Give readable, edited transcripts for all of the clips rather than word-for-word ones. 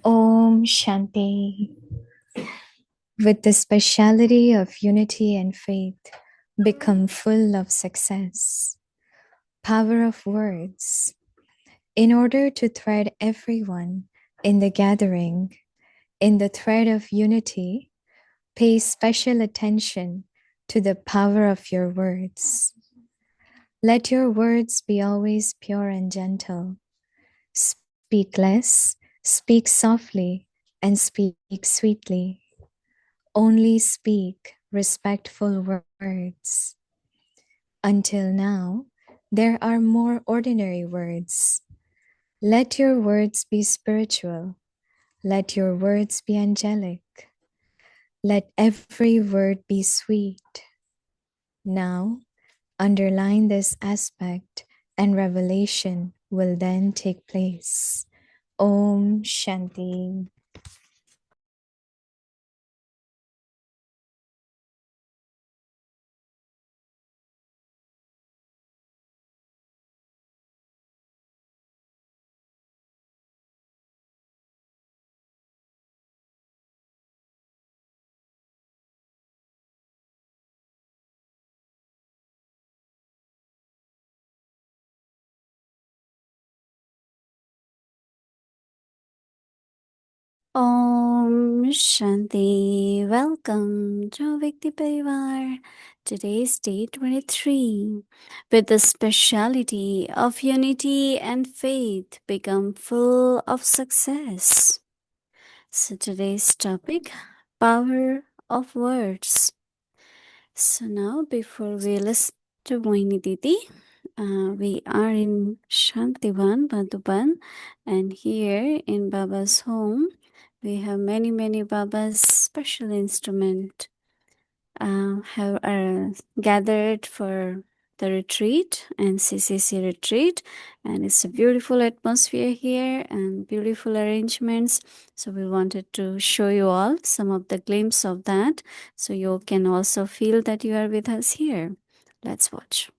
Om Shanti. With the speciality of unity and faith, become full of success. Power of words. In order to thread everyone in the gathering, in the thread of unity, pay special attention to the power of your words. Let your words be always pure and gentle. Speak less, speak softly, and speak sweetly. Only speak respectful words. Until now, there are more ordinary words. Let your words be spiritual. Let your words be angelic. Let every word be sweet. Now, underline this aspect and revelation will then take place. Om Shanti. Om Shanti. Welcome to Vikti Parivar. Today's day 23. With the speciality of unity and faith, become full of success. So today's topic, power of words. So now before we listen to Moini Didi, we are in Shantivan, Bhaduban, and here in Baba's home, we have many Baba's special instrument have gathered for the retreat and CCC retreat, and it's a beautiful atmosphere here and beautiful arrangements. So we wanted to show you all some of the glimpse of that, so you can also feel that you are with us here. Let's watch.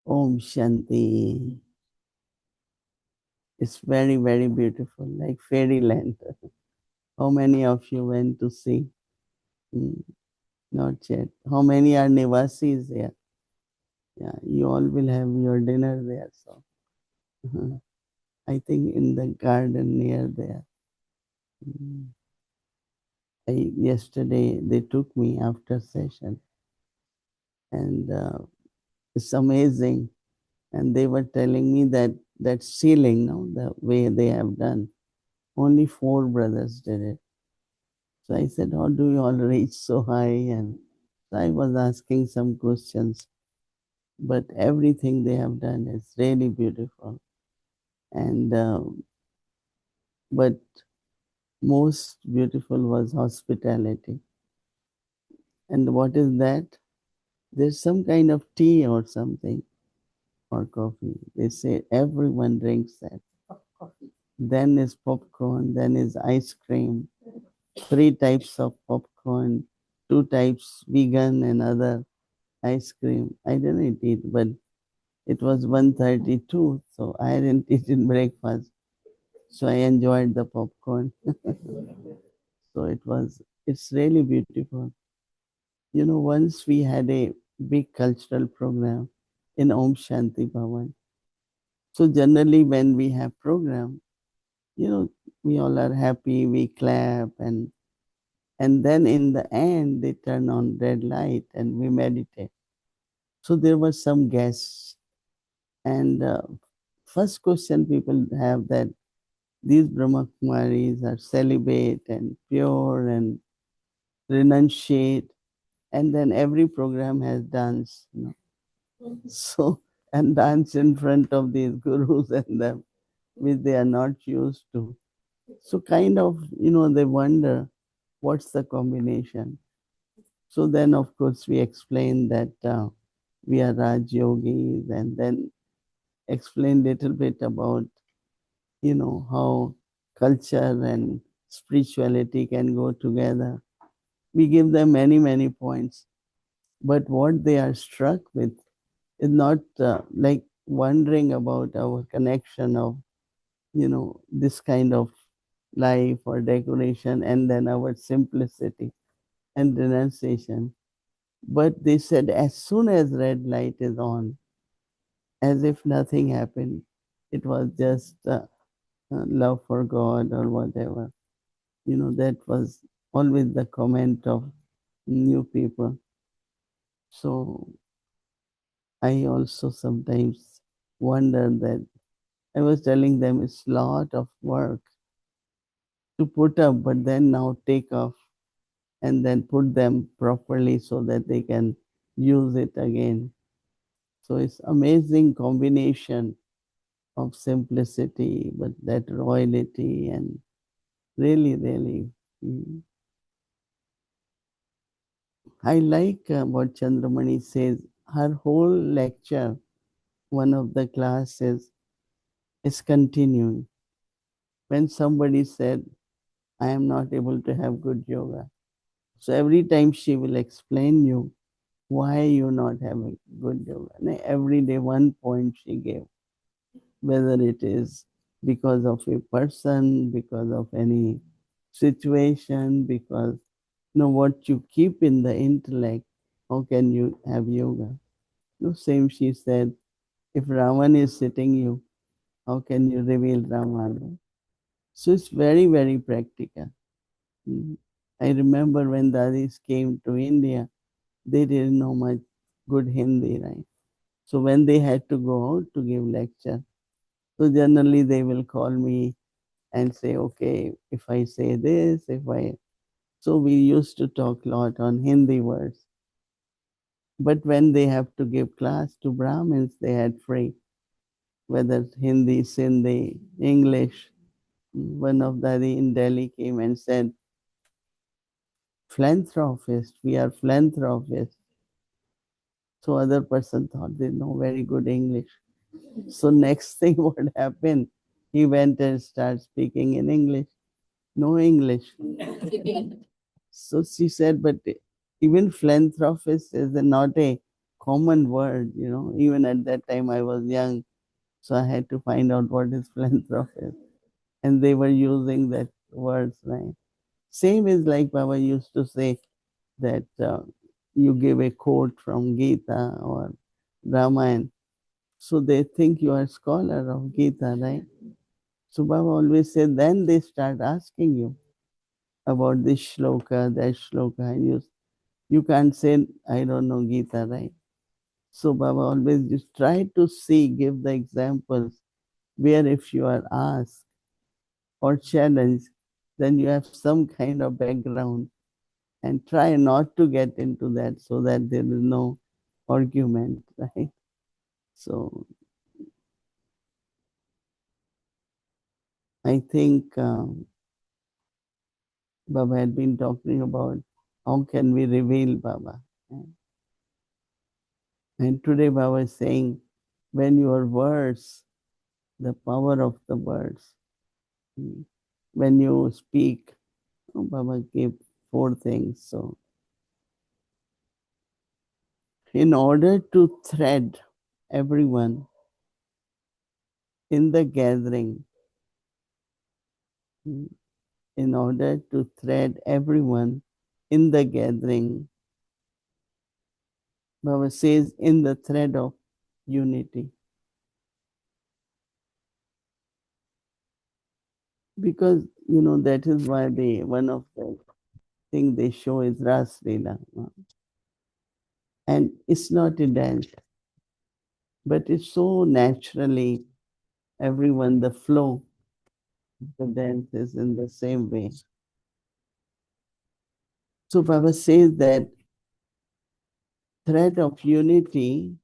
Om Shanti. It's very, very beautiful, like fairyland. How many of you went to see? Hmm, not yet. How many are Nivasis here? Yeah, you all will have your dinner there. So I think in the garden near there. Hmm. Yesterday they took me after session, and it's amazing. And they were telling me that that ceiling, no, the way they have done, only four brothers did it. So I said, how do you all reach so high? And so I was asking some questions, but everything they have done is really beautiful. And but most beautiful was hospitality. And what is that? There's some kind of tea or something or coffee. They say everyone drinks that. Then is popcorn, then is ice cream, three types of popcorn, two types vegan and other ice cream. I didn't eat, but it was 1:32, so I didn't eat in breakfast. So I enjoyed the popcorn. So it's really beautiful. You know, once we had a big cultural program in Om Shanti Bhavan. So generally when we have program, you know, we all are happy, we clap, and then in the end they turn on red light and we meditate. So there were some guests, and first question people have that these Brahma Kumaris are celibate and pure and renunciate, and then every program has dance, you know. So and dance in front of these gurus and them, which they are not used to. So kind of, you know, they wonder what's the combination. So then, of course, we explain that we are Raj Yogis, and then explain little bit about, you know, how culture and spirituality can go together. We give them many, many points, but what they are struck with is not like wondering about our connection of, you know, this kind of life or decoration, and then our simplicity and renunciation. But they said as soon as red light is on, as if nothing happened, it was just love for God or whatever. You know, that was always the comment of new people. So I also sometimes wonder that I was telling them it's a lot of work to put up, but then now take off and then put them properly so that they can use it again. So it's amazing combination of simplicity, but that royalty and really, really. mm, I like what Chandramani says. Her whole lecture, one of the classes, is continuing. When somebody said, I am not able to have good yoga. So every time she will explain you why you're not having good yoga. And every day one point she gave, whether it is because of a person, because of any situation, because you know what you keep in the intellect, how can you have yoga? No, same she said, if Raman is sitting you, how can you reveal Raman? So it's very, very practical. Mhm. I remember when Dadis came to India, they didn't know much good Hindi, right? So when they had to go out to give lecture, so generally they will call me and say, okay, if I say this, if I, so we used to talk a lot on Hindi words. But when they have to give class to Brahmins, they had free, whether Hindi, Sindhi, English. One of the in Delhi came and said, philanthropist, we are philanthropists. So other person thought they know very good English. So next thing what happened, he went and started speaking in English. No English. So she said, but even philanthropist is not a common word, Even at that time I was young, so I had to find out what is philanthropist. And they were using that words, right? Same is like Baba used to say that you give a quote from Gita or Ramayana, so they think you are a scholar of Gita, right? So Baba always said, then they start asking you about this shloka, that shloka, and you can't say, I don't know Gita, right? So Baba always just try to see, give the examples where if you are asked or challenged, then you have some kind of background and try not to get into that so that there is no argument, right? So I think Baba had been talking about how can we reveal Baba. And today Baba is saying, when your words, the power of the words, when you speak, Baba gave four things. So in order to thread everyone in the gathering, in order to thread everyone in the gathering, Baba says, in the thread of unity. Because, that is why one of the things they show is Ras Leela. And it's not a dance, but it's so naturally, everyone, the flow, the dance is in the same way. So Baba says that thread of unity,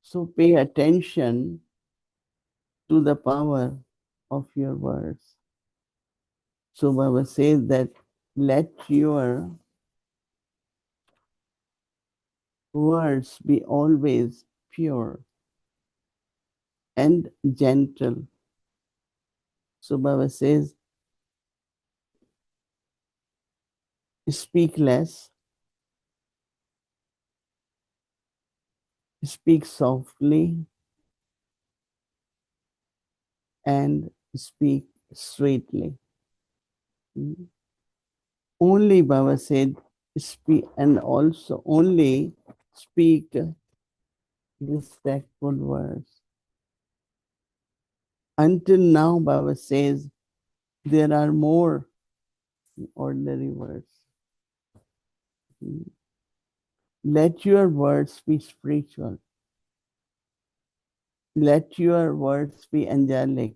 so pay attention to the power of your words. So Baba says that let your words be always pure and gentle. So Baba says, speak less, speak softly, and speak straightly. Only Baba said, speak, and also only speak respectful words. Until now, Baba says, there are more ordinary words. Let your words be spiritual. Let your words be angelic.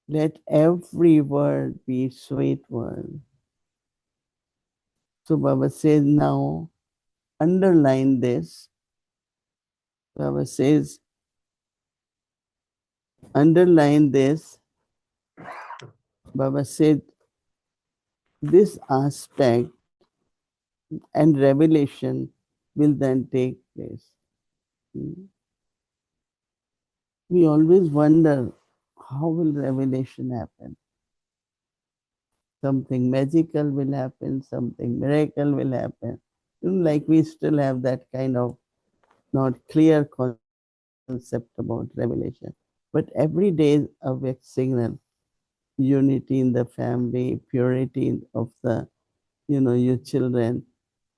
Let every word be sweet word. So Baba says now, underline this. Baba says, underline this. Baba said, this aspect and revelation will then take place. We always wonder, how will revelation happen? Something magical will happen, something miracle will happen. Like we still have that kind of not clear concept about revelation. But every day is a big signal, unity in the family, purity of the, your children.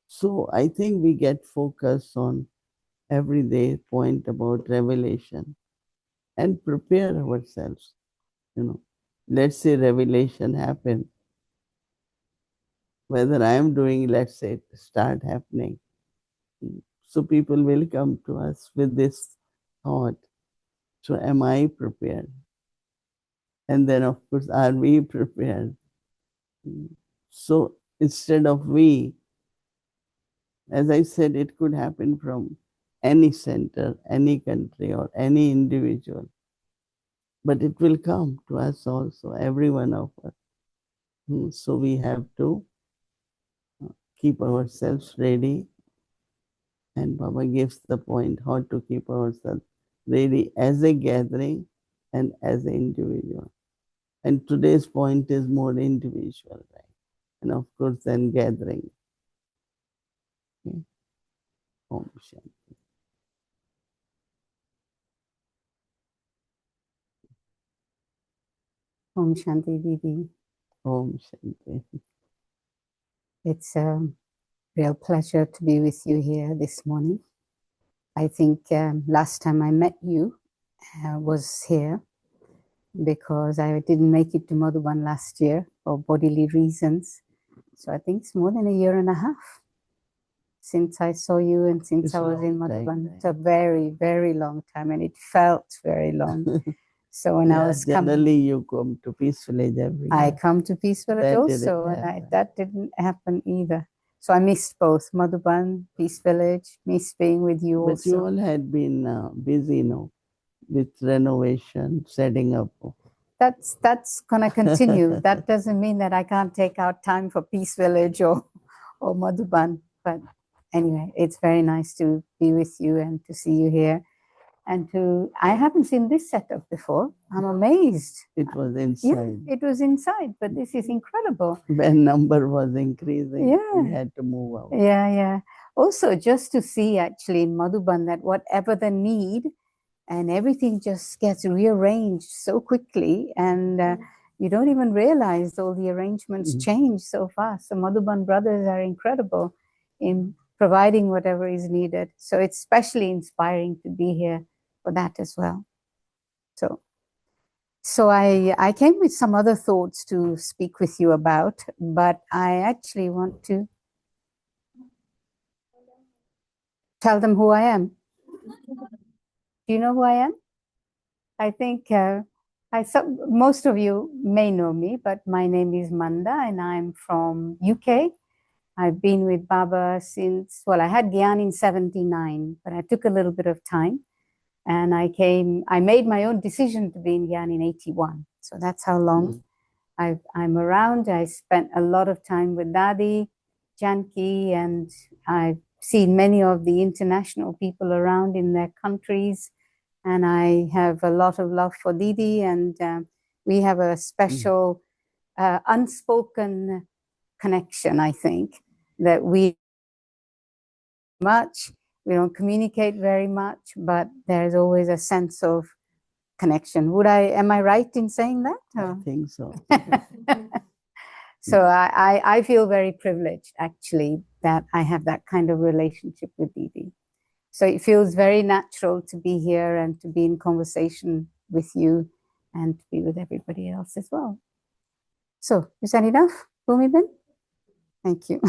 So I think we get focused on everyday point about revelation and prepare ourselves. You know, let's say revelation happen. Whether I am doing, let's say, start happening. So people will come to us with this thought. So am I prepared? And then of course, are we prepared? So instead of we, as I said, it could happen from any center, any country, or any individual. But it will come to us also, every one of us. So we have to keep ourselves ready. And Baba gives the point how to keep ourselves ready as a gathering and as an individual. And today's point is more individual, right? And of course, then gathering. Okay. Om Shanti. Om Shanti, Didi. Om Shanti. It's a real pleasure to be with you here this morning. I think last time I met you was here because I didn't make it to Madhuban last year for bodily reasons. So I think it's more than a year and a half since I saw you and since It's I was in long Madhuban. time. It's a very, very long time, and it felt very long. So when I was generally you come to Peace Village every I year. come to Peace Village That also, didn't and happen. that didn't happen either. So I missed both Madhuban, Peace Village, missed being with you But also. you all had been busy, no, with renovation, setting up. That's gonna continue. That doesn't mean that I can't take out time for Peace Village or Madhuban. But anyway, it's very nice to be with you and to see you here. And I haven't seen this setup before. I'm amazed. It was Yeah, inside. it was inside, but this is incredible. When number was increasing, we Yeah. had to move out. Yeah. Also, just to see actually in Madhuban that whatever the need, and everything just gets rearranged so quickly, and you don't even realize all the arrangements change so fast. So Madhuban brothers are incredible in providing whatever is needed. So it's especially inspiring to be here for that as well. So I came with some other thoughts to speak with you about, but I actually want to tell them who I am. Do you know who I am? I think most of you may know me, but my name is Manda and I'm from UK. I've been with Baba since, well, I had Gyan in 79, but I took a little bit of time and I made my own decision to be in Gyan in 81. So that's how long I'm around. I spent a lot of time with Dadi, Janki, and I've seen many of the international people around in their countries. And I have a lot of love for Didi, and we have a special unspoken connection, I think, that we don't communicate very much, but there's always a sense of connection. Am I right in saying that? I think so. So I feel very privileged, actually, that I have that kind of relationship with Didi. So it feels very natural to be here and to be in conversation with you and to be with everybody else as well. So is that enough, Bhumibin? Thank you.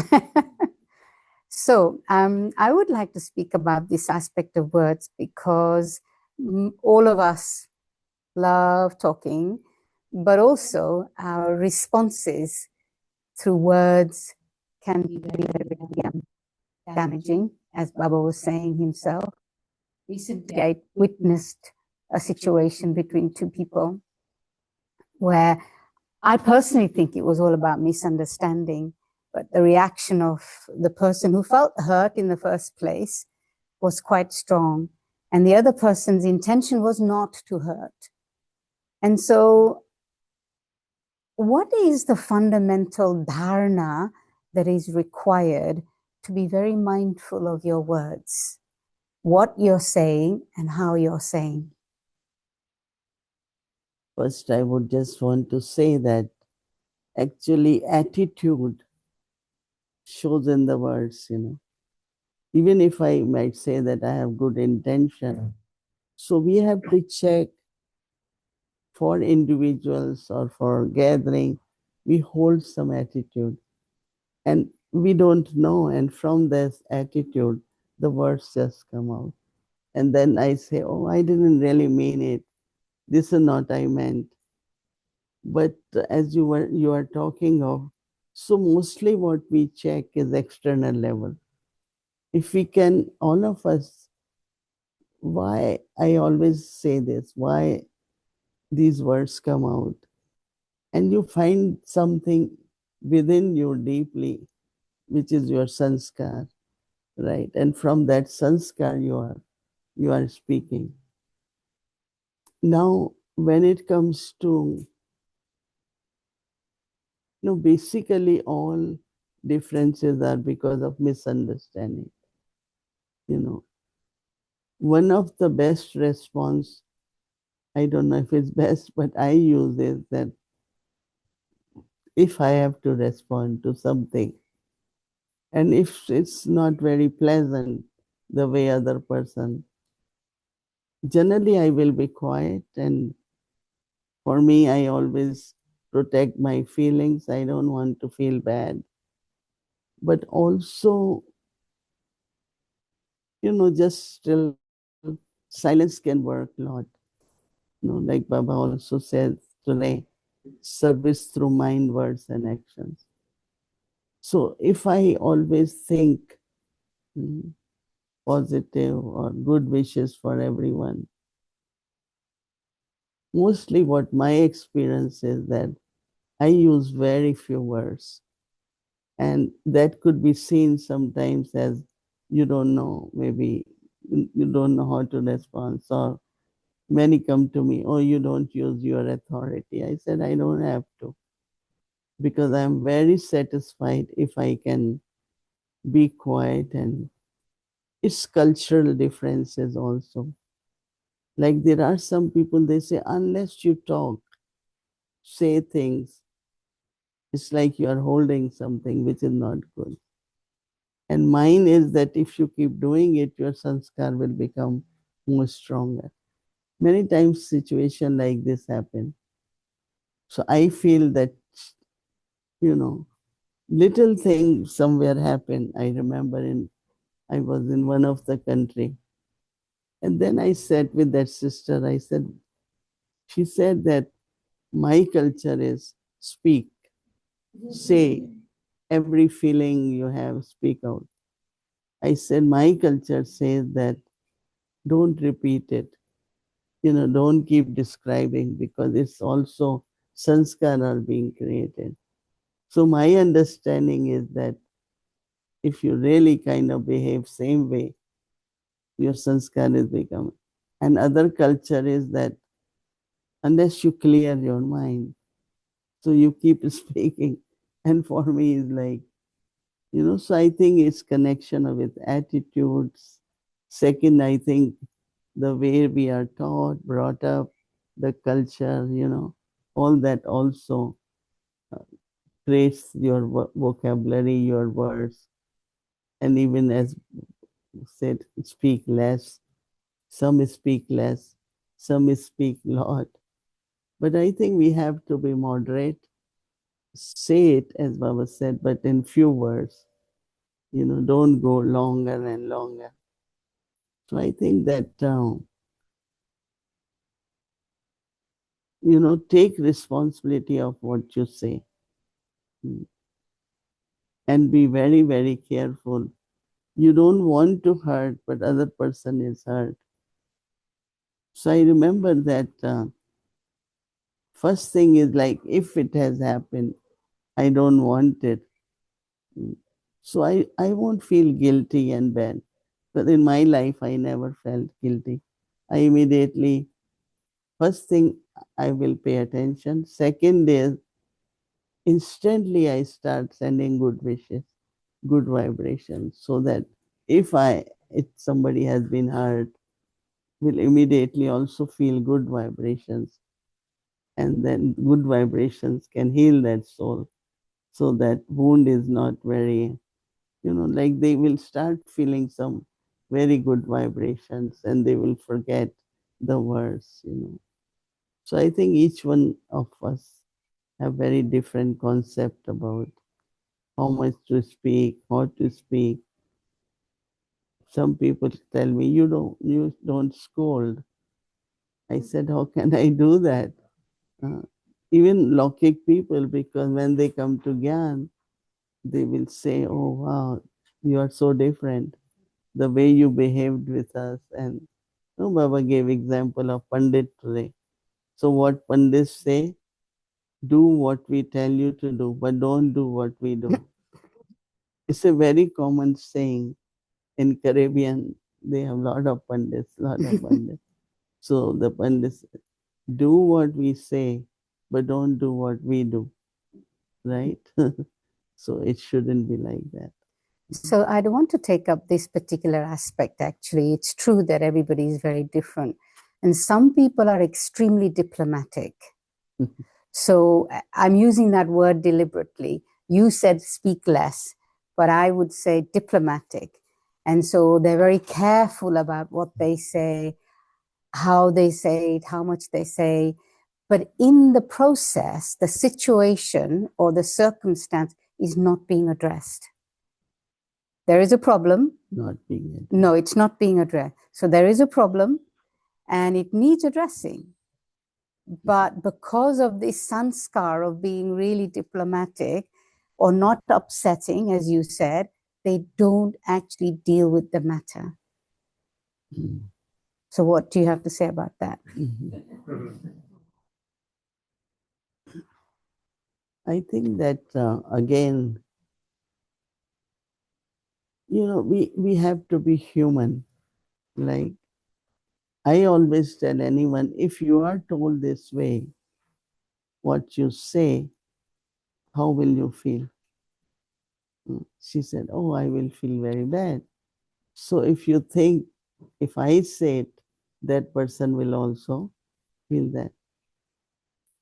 So I would like to speak about this aspect of words because all of us love talking, but also our responses through words can be very, very damaging, as Baba was saying himself. Recently, I witnessed a situation between two people where I personally think it was all about misunderstanding, but the reaction of the person who felt hurt in the first place was quite strong, and the other person's intention was not to hurt. And so what is the fundamental dharana that is required to be very mindful of your words, what you're saying and how you're saying? First, I would just want to say that actually attitude shows in the words, Even if I might say that I have good intention, so we have to check for individuals or for gathering, we hold some attitude and we don't know. And from this attitude, the words just come out. And then I say, oh, I didn't really mean it. This is not I meant. But as you are talking of, so mostly what we check is external level. If we can, all of us, why I always say this, why these words come out, and you find something within you deeply, which is your sanskar, right? And from that sanskar you are speaking. Now, when it comes to, basically all differences are because of misunderstanding. you know, one of the best response, I don't know if it's best, but I use is that if I have to respond to something, and if it's not very pleasant the way other person, generally I will be quiet. And for me, I always protect my feelings. I don't want to feel bad. But also, just still silence can work a lot. Like Baba also says today, service through mind, words, and actions. So if I always think mm, positive or good wishes for everyone, mostly what my experience is that I use very few words. And that could be seen sometimes as you don't know, maybe you don't know how to respond. Or many come to me, oh, you don't use your authority. I said, I don't have to, because I'm very satisfied if I can be quiet. And it's cultural differences also. Like there are some people, they say, unless you talk, say things, it's like you are holding something which is not good. And mine is that if you keep doing it, your sanskar will become more stronger. Many times situation like this happen. So I feel that, you know, little thing somewhere happened. I remember I was in one of the country. And then I sat with that sister. She said that my culture is speak, say every feeling you have, speak out. I said, my culture says that don't repeat it. Don't keep describing, because it's also sanskar are being created. So my understanding is that if you really kind of behave same way, your sanskar is becoming. And other culture is that unless you clear your mind, so you keep speaking. And for me is like, so I think it's connection with attitudes. Second, I think the way we are taught, brought up, the culture, all that also uh, creates your vocabulary, your words. And even as said, speak less. Some speak less, some speak lot. But I think we have to be moderate, say it as Baba said, but in few words. Don't go longer and longer. So I think that, take responsibility of what you say, mm, and be very, very careful. You don't want to hurt, but other person is hurt. So I remember that first thing is like, if it has happened, I don't want it. Mm. So I won't feel guilty and bad. But in my life, I never felt guilty. I immediately, first thing, I will pay attention. Second is, instantly I start sending good wishes, good vibrations, so that if somebody has been hurt, will immediately also feel good vibrations. And then good vibrations can heal that soul, so that wound is not very, like they will start feeling some very good vibrations, and they will forget the words. So I think each one of us have very different concept about how much to speak, how to speak. Some people tell me, you don't scold. I said, how can I do that? Uh, Even Lokik people, because when they come to Gyan, they will say, oh wow, you are so different. The way you behaved with us. And Baba gave example of Pandit today. So what Pandits say, do what we tell you to do, but don't do what we do. It's a very common saying in Caribbean. They have a lot of Pandits, lot of Pandits. So the Pandits do what we say, but don't do what we do, right? So it shouldn't be like that. So I don't want to take up this particular aspect, actually. It's true that everybody is very different. And some people are extremely diplomatic. So I'm using that word deliberately. You said speak less, but I would say diplomatic. And so they're very careful about what they say, how they say it, how much they say. But in the process, the situation or the circumstance is not being addressed. There is a problem. Not being addressed. No, it's not being addressed. So there is a problem and it needs addressing. But because of this sanskar of being really diplomatic or not upsetting, as you said, they don't actually deal with the matter. Mm. So what do you have to say about that? I think that, again, we have to be human. Like, I always tell anyone, if you are told this way, what you say, how will you feel? She said, oh, I will feel very bad. So if you think, if I say it, that person will also feel that.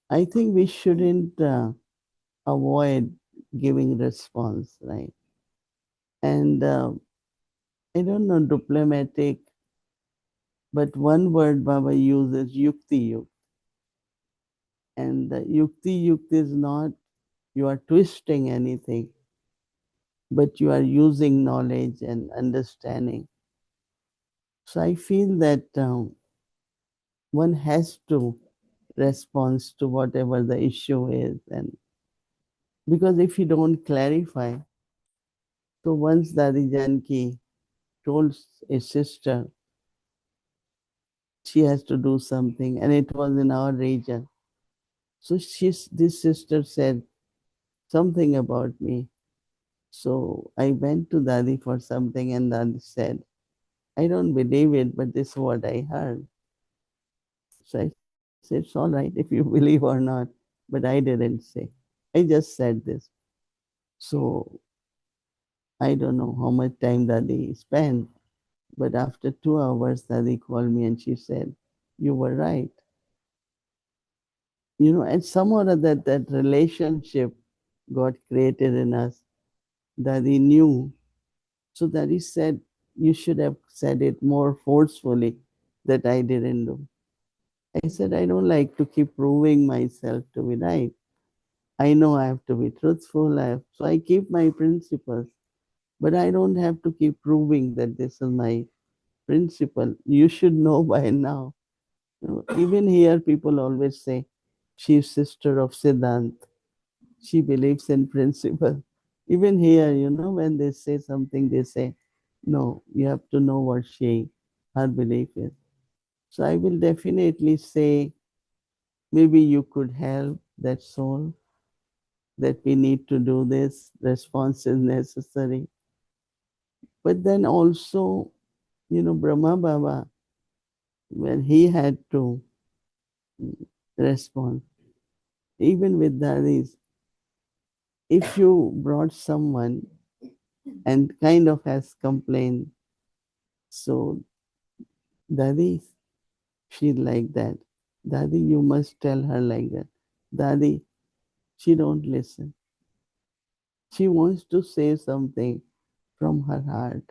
I think we shouldn't avoid giving response, right? And I don't know, diplomatic, but one word Baba uses, yukti yuk. And yukti yuk is not you are twisting anything, but you are using knowledge and understanding. So I feel that one has to respond to whatever the issue is, and because if you don't clarify, so once Dadi Janki told a sister she has to do something, and it was in our region. So this sister said something about me. So I went to Dadi for something, and Dadi said, I don't believe it, but this is what I heard. So I said, it's all right if you believe or not, but I didn't say. I just said this. So I don't know how much time Dadi spent, but after 2 hours, Dadi called me and she said, you were right. And somehow that relationship got created in us. Dadi knew. So Dadi said, you should have said it more forcefully that I didn't do. I said, I don't like to keep proving myself to be right. I know I have to be truthful. So I keep my principles, but I don't have to keep proving that this is my principle. You should know by now. Even here, people always say, she's sister of Siddhant. She believes in principle. Even here, when they say something, they say, no, you have to know what her belief is. So I will definitely say, maybe you could help that soul, that we need to do this, response is necessary. But then also, Brahma Baba, when he had to respond, even with Dadis, if you brought someone and kind of has complained, so Dadis feel like that. Dadi, you must tell her like that. Dadi, she don't listen. She wants to say something from her heart,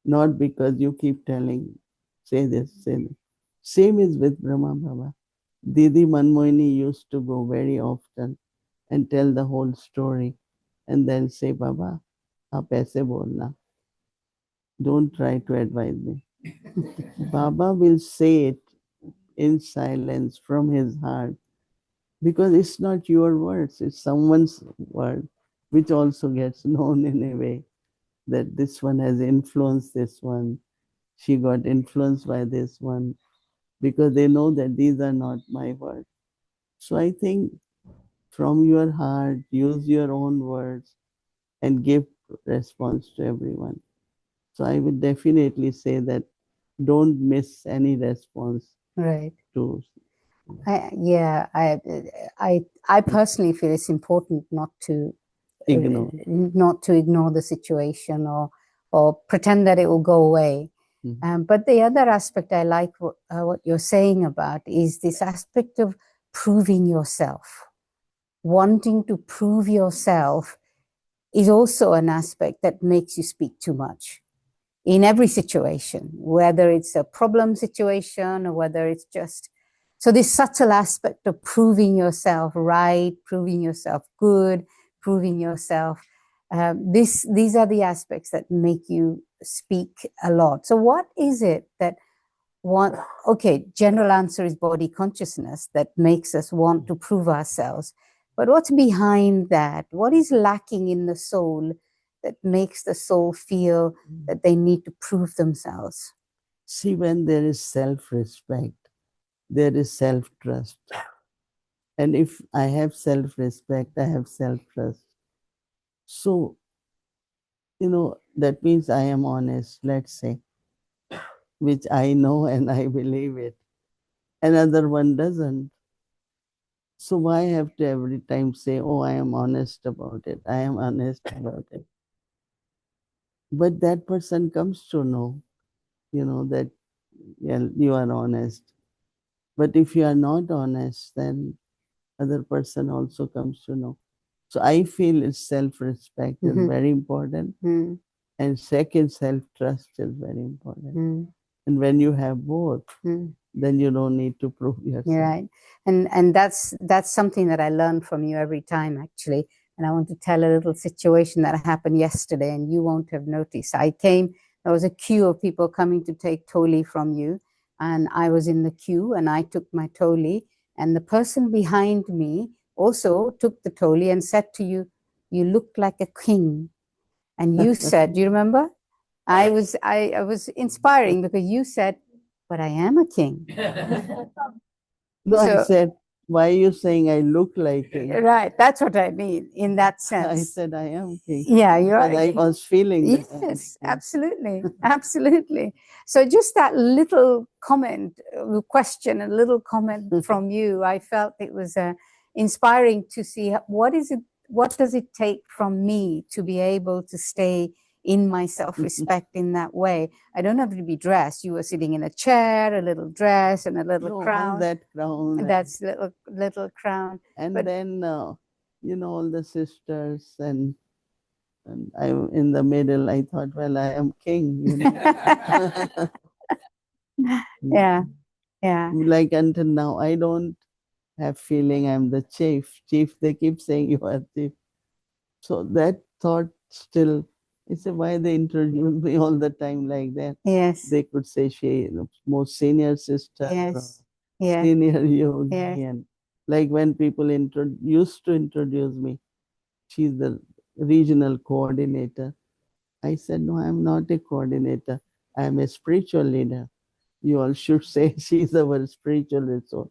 not because you keep telling, say this, say this. Same is with Brahma Baba. Didi Manmohini used to go very often and tell the whole story and then say, Baba, aap aise bolna. Don't try to advise me. Baba will say it in silence from his heart because it's not your words, it's someone's word, which also gets known in a way that this one has influenced this one. She got influenced by this one because they know that these are not my words. So I think from your heart, use your own words and give response to everyone. So I would definitely say that don't miss any response Right. to. I personally feel it's important not to Ignore. not to ignore the situation or pretend that it will go away. But the other aspect I like what you're saying about is this aspect of proving yourself. Wanting to prove yourself is also an aspect that makes you speak too much in every situation, whether it's a problem situation or whether it's just. So this subtle aspect of proving yourself right, proving yourself good, proving yourself, these are the aspects that make you speak a lot. So what is it that general answer is body consciousness that makes us want to prove ourselves. But what's behind that? What is lacking in the soul that makes the soul feel that they need to prove themselves? See, when there is self-respect, there is self-trust. And if I have self-respect, I have self-trust. So, that means I am honest, let's say, which I know and I believe it. Another one doesn't. So why have to every time say, oh, I am honest about it. I am honest about it. But that person comes to know, that you are honest. But if you are not honest, then other person also comes to know. So I feel self-respect is very important. And second, self-trust is very important. And when you have both, then you don't need to prove yourself. Right. And that's something that I learn from you every time, actually. And I want to tell a little situation that happened yesterday, and you won't have noticed. There was a queue of people coming to take toli from you, and I was in the queue, and I took my toli, and the person behind me also took the toli and said to you, "You look like a king." And you said, do you remember? I was inspiring because you said, "But I am a king." No, I said, why are you saying I look like king? Right, that's what I mean in that sense. I said I am king. Yeah, you're right. I was feeling that. Yes, absolutely, absolutely. So just that little comment, question, a little comment from you, I felt it was inspiring to see what does it take from me to be able to stay in my self-respect in that way. I don't have to be dressed. You were sitting in a chair, a little dress and a little crown. That crown. That's little crown. And then, all the sisters and I'm in the middle. I thought, well, I am king. Yeah. Like until now, I don't have feeling I'm the chief. Chief, they keep saying you are chief. So that thought still, I say, why they introduce me all the time like that? Yes. They could say she most senior sister, Yes. Yeah. senior yogi. Yeah. And like when people used to introduce me, she's the regional coordinator. I said, no, I'm not a coordinator. I'm a spiritual leader. You all should say she's our spiritual resource.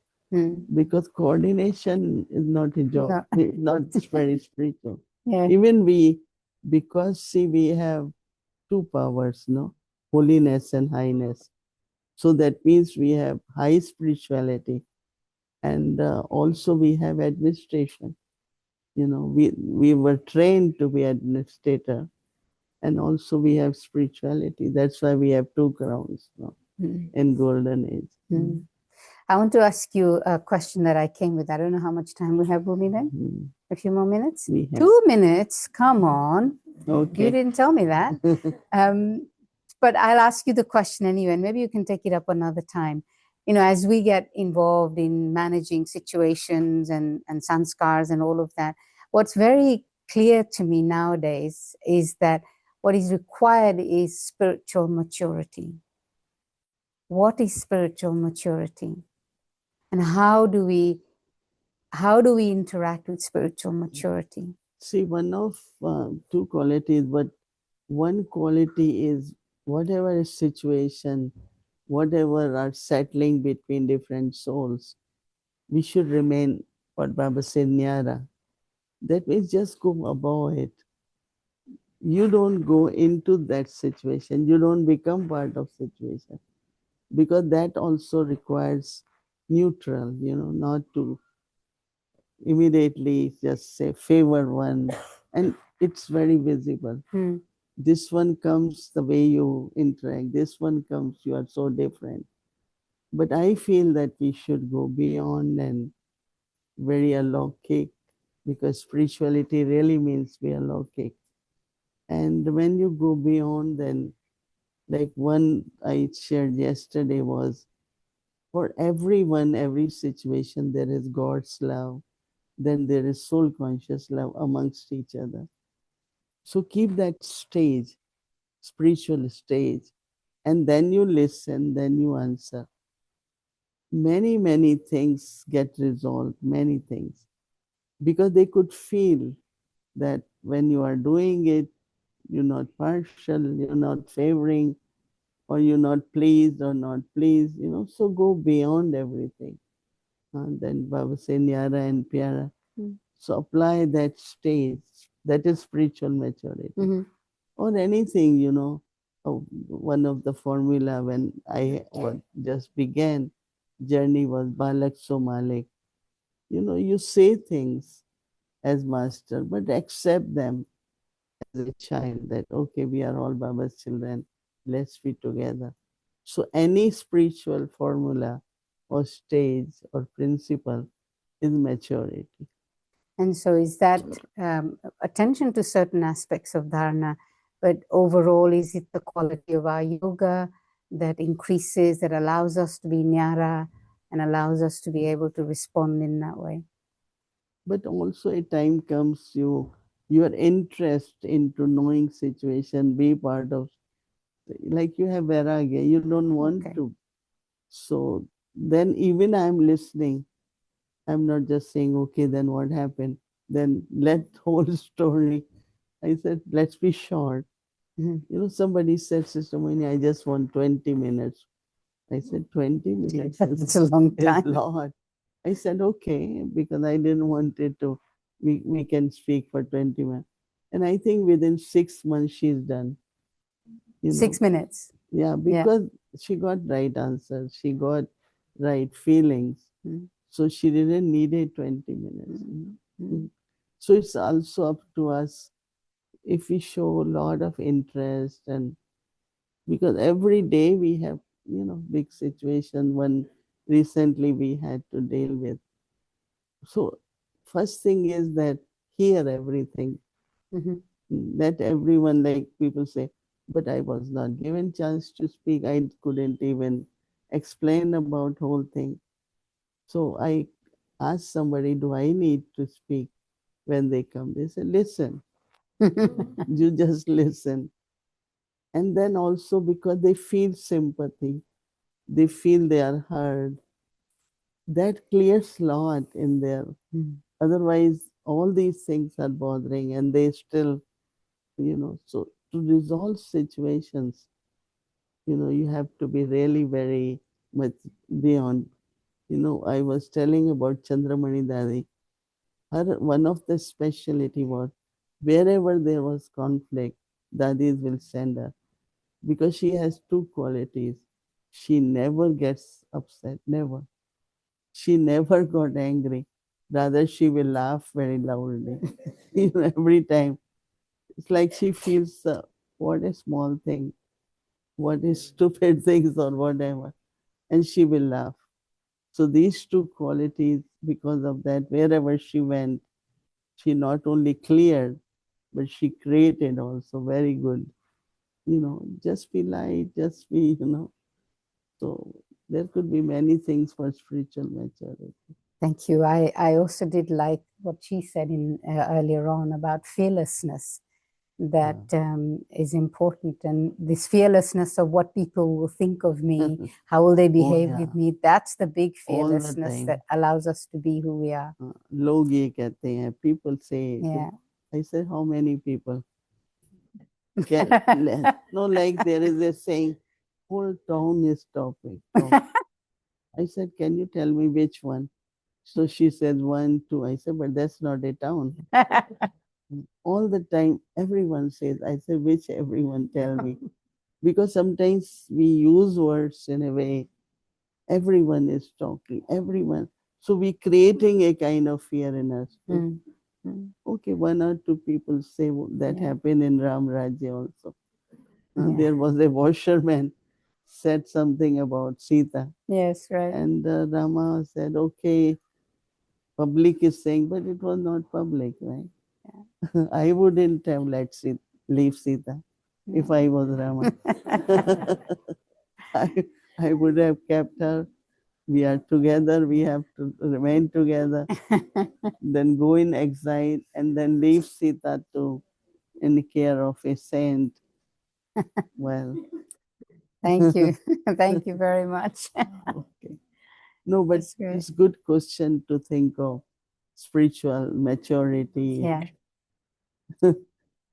Because coordination is not a job. It's not very spiritual. Yeah. Even because we have two powers, no? Holiness and highness. So that means we have high spirituality and also we have administration. We were trained to be administrator and also we have spirituality. That's why we have two crowns in golden age. I want to ask you a question that I came with. I don't know how much time we have, Bhumi, then? A few more minutes? 2 minutes, come on. Okay. You didn't tell me that. But I'll ask you the question anyway, and maybe you can take it up another time. As we get involved in managing situations and sanskars and all of that, what's very clear to me nowadays is that what is required is spiritual maturity. What is spiritual maturity? And how do we interact with spiritual maturity? See, one of two qualities, but one quality is whatever is situation, whatever are settling between different souls, we should remain what Baba said, Nyara. That means just go above it. You don't go into that situation. You don't become part of situation. Because that also requires neutral, not to immediately just say favor one and it's very visible. Mm. This one comes the way you interact, this one comes, you are so different. But I feel that we should go beyond and very alokik, because spirituality really means be alokik. And when you go beyond, then like one I shared yesterday was, for everyone, every situation, there is God's love, then there is soul conscious love amongst each other. So keep that stage, spiritual stage, and then you listen, then you answer. Many things get resolved, many things, because they could feel that when you are doing it, you're not partial, you're not favoring, or you're not pleased or not pleased, so go beyond everything. And then Baba say Nyara and Pyara. So apply that stage, that is spiritual maturity. Mhm. Or anything, one of the formula when I just began journey was Balak So Malik. You say things as master, but accept them as a child, that okay, we are all Baba's children, let's be together. So any spiritual formula or stage or principle is maturity. And so is that attention to certain aspects of dharana, but overall, is it the quality of our yoga that increases, that allows us to be nyara and allows us to be able to respond in that way? But also a time comes, your interest into knowing situation, be part of, like you have vairagya, you don't want Okay. to. So then even I'm listening, I'm not just saying, okay, then what happened? Then let whole story. I said, let's be short. Mhm. Somebody said, Sister Moini, I just want 20 minutes. I said, 20 minutes It's a long is time. lot. I said, okay, because I didn't want it to, we can speak for 20 minutes. And I think within 6 months, she's done. 6 minutes. Yeah, because she got right answers, she got right feelings. Mm. So she didn't need it 20 minutes. So it's also up to us if we show a lot of interest, and because every day we have, big situation. One recently we had to deal with. So first thing is that hear everything. Let everyone, like people say, but I was not given chance to speak. I couldn't even explain about whole thing. So I asked somebody, do I need to speak when they come? They said, listen. You just listen. And then also because they feel sympathy, they feel they are heard. That clears lot in there. Otherwise, all these things are bothering and they still, so to resolve situations, you have to be really very much beyond. I was telling about Chandramani Dadi. One of the specialty was wherever there was conflict, Dadis will send her, because she has two qualities. She never gets upset, never. She never got angry. Rather, she will laugh very loudly. Every time. It's like she feels, what a small thing, what is stupid things or whatever, and she will laugh. So these two qualities, because of that, wherever she went, she not only cleared, but she created also very good. Just be light, just be, So there could be many things for spiritual maturity. Thank you. I also did like what she said in earlier on about fearlessness. That is important, and this fearlessness of what people will think of me, how will they behave with me, that's the big fearlessness that allows us to be who we are. Log ye kehte hain, people say, Yeah. I said, how many people? No, like there is a saying, whole town is talking. I said, can you tell me which one? So she says, one, two. I said, but that's not a town. All the time, everyone says, I said, which everyone tell me? Because sometimes we use words in a way, everyone is talking, everyone. So we creating a kind of fear in us too. Okay, one or two people say that Yeah. happened in Ram Rajya also. Yeah. There was a washerman said something about Sita, Yes, right. and Rama said, okay, public is saying, but it was not public, right? I wouldn't have leave Sita if I was Rama. I, I would have kept her. We are together, we have to remain together, then go in exile, and then leave Sita to in care of a saint. Well, Thank you. Thank you very much. okay. No, but That's great. it's good question to think of spiritual maturity. Yeah.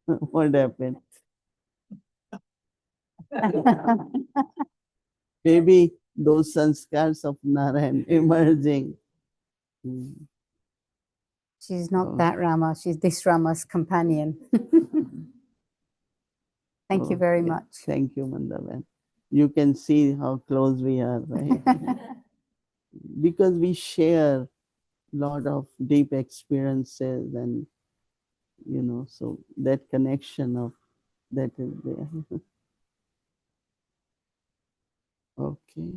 What happened? Maybe those sanskars of Narayan emerging. She's not that Rama. She's this Rama's companion. Thank you very much. Thank you, Mandavan. You can see how close we are, right? Because we share a lot of deep experiences, and so that connection of that is there. Okay.